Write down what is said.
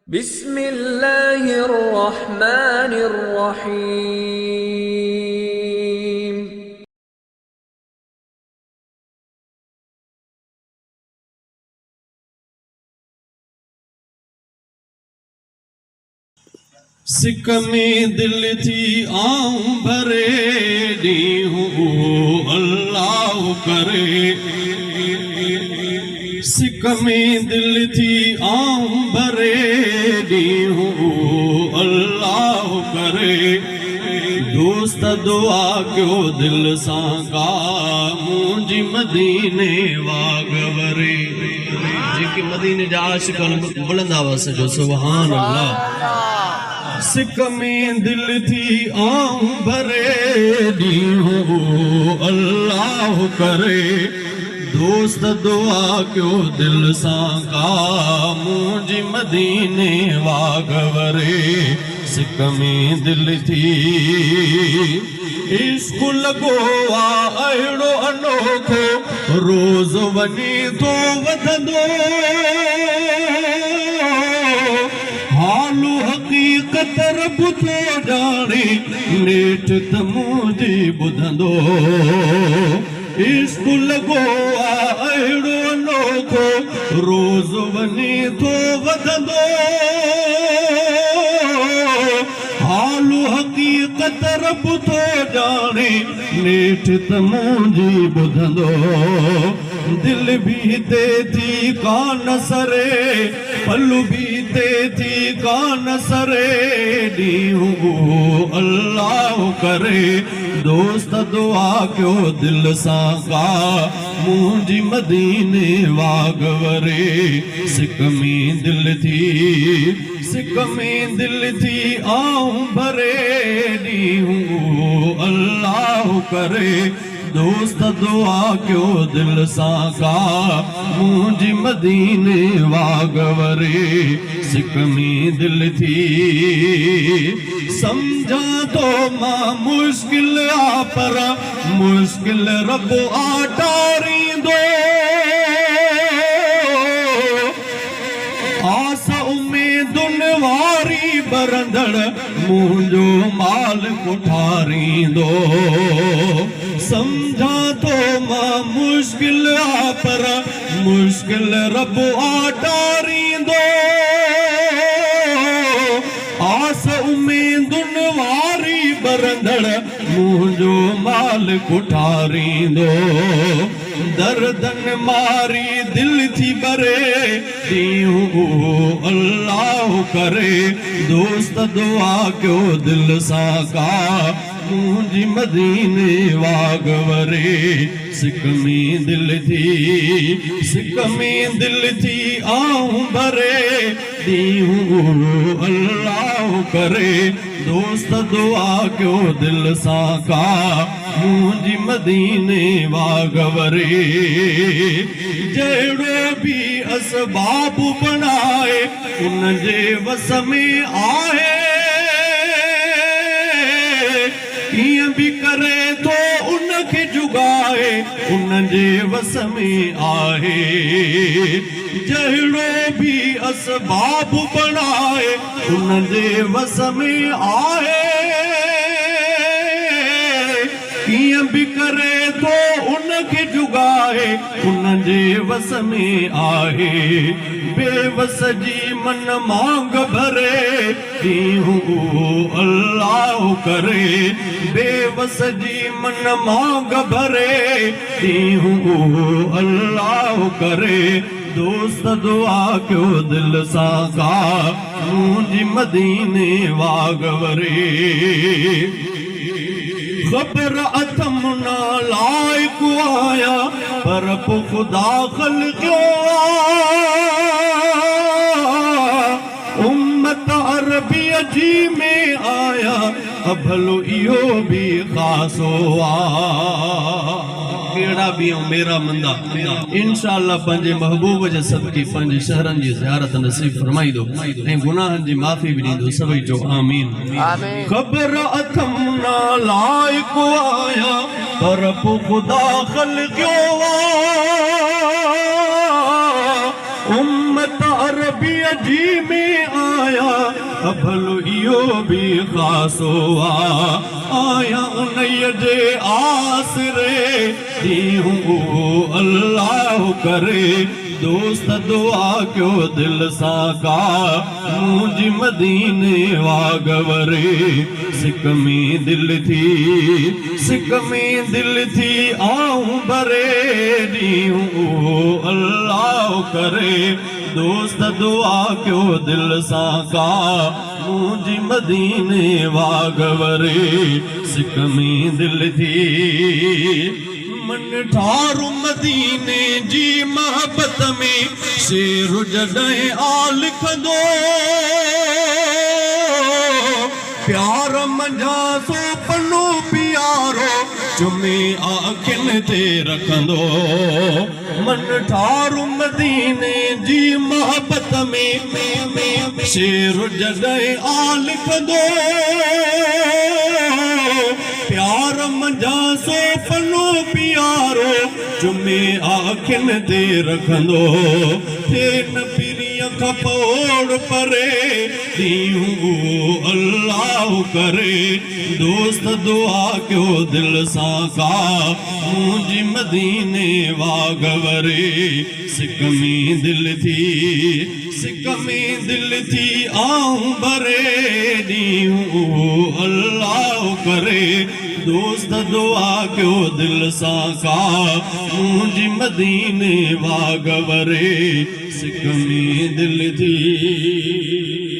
बिस्मिल्लाहिर्रहमानिर्रहीम। सिक में दिल थी आऊं भरे ॾींहं अल्लाह करे। सिक में दिल थी आऊं भरे ॾींहं अल्लाह करे। दोस्त दुआ कयो दिल सां का मुंहिंजी मदीने वागवरे। जेके मदीने जा आशिक़ बुलंद आवाज़ जो सुभान अल्लाह। सिक में दिल थी आऊं भरे ॾींहं अल्लाह करे। दोस्त दुआ कयो दिल सां का मुंहिंजी मदीने वागवरे। सिक में दिल थी इश्क लॻो आहे अहिड़ो अनोखो रोज़ वञी थो वधंदो। हालू हक़ीक़त रब थो ॼाणे नेठ त मुंहिंजी ॿुधंदो। इश्क लॻो आहे अहिड़ो अनोखो रोज़ वञी थो वधंदो। हालू हक़ीक़त रब थो ॼाणे नेठ त मुंहिंजी ॿुधंदो। दिल भी ते थी कान सरे पलू भी ते थी कान सरे ॾींहं अल्लाह करे। दोस्त दुआ कयो दिल सां का मुंहिंजी मदीने वागवरे। सिक में दिल थी सिक में दिल थी आऊं भरे ॾींहं अल्लाह करे। दोस्त दुआ कयो दिल सां का मुंहिंजी मदीने वागवरे। सिक में दिल थी सम्झा तो मां मुश्किल आ पर मुश्किल रब आटारींदो। आस उम्मीदुनि वारी बरंदड़ मुंहिंजो माल कोठारींदो। सम्झा तो मां मुश्किल आ पर मुश्किल रब आटारींदो। आस उम्मीदुनि वारी बरंदड़ मुंहिंजो माल कोठारींदो। दर्दन मारी दिल थी भरे ॾींहं अल्लाह करे। दोस्त दुआ कयो दिल सां का मुंहिंजी मदीने वागवरे। सिक में दिल थी सिक में दिल थी आऊं भरे ॾींहं अल्लाह करे। दोस्त दुआ कयो दिल सां का मुंहिंजी मदीने वागवरे। जहिड़ो भी असबाब बणाए उन जे वस में आहे कीअं बि करे थो उनखे जुगाए उन जे वस में आहे। जहिड़ो भी असबाब बणाए उन जे वस में आहे कीअं बि करे थो उनखे जुगाए उन जे वस में आहे। बेवस जी मन मांग भरे ॾींहं अल्लाह करे। बेवस जी मन मांग भरे ॾींहं अल्लाह करे। दोस्त दुआ कयो दिल सां का मुंहिंजी मदीने वागवरे। ख़बर अथम न लाइक आया पर पोइ ख़ुदा ख़ल्क़ियो उम्मत अरबीअ जी में आया भलो इहो भी ख़ासो आ। कहिड़ा बि मेरा मंदा इंशाअल्लाह पंहिंजे महबूब जे सदके पंहिंजे शहरनि जी ज़ियारत नसीब फरमाईंदो ऐं गुनाहनि जी माफ़ी बि ॾींदो। सभई जो आमीन। ख़बर अथम न लाइक आया पर पोइ ख़ुदा ख़ल्क़ियो उम्मत अरबीअ जी में भलो इहो भी ख़ासो आया उन्हीअ जे आसरे ॾींहुं अल्लाह करे दोस्त दुआ कयो दिल सां का मुंहिंजी मदीने वागवरे सिक में दिल थी आऊं भरे ॾींहुं अल्लाह करे दोस्त दुआ कयो दिल सां का मुंहिंजी मदीने वागवरे सिक में दिल थी मन ठारू मदीने जी मोहब्बत में शेर जॾहिं आ लिखंदो प्यार मंझा सो पनो प्यारो चुमे आखिन ते रखंदो मन ठारू मदीने जी मोहब्बत में शेर जॾहिं आ लिखंदो प्यार मंझा सो पनो प्यारो चुमे आखिन ते रखंदो थे न पिरीअ खां पोड़ परे ॾींहुं अल्लाह करे दोस्त दुआ कयो दिल सां का मुंहिंजी मदीने वागवरे सिक में दिल थी आऊं भरे ॾींहुं अल्लाह करे दोस्त दुआ कयो दिल सां का मुंहिंजी मदीने वागवरे सिक में दिल थी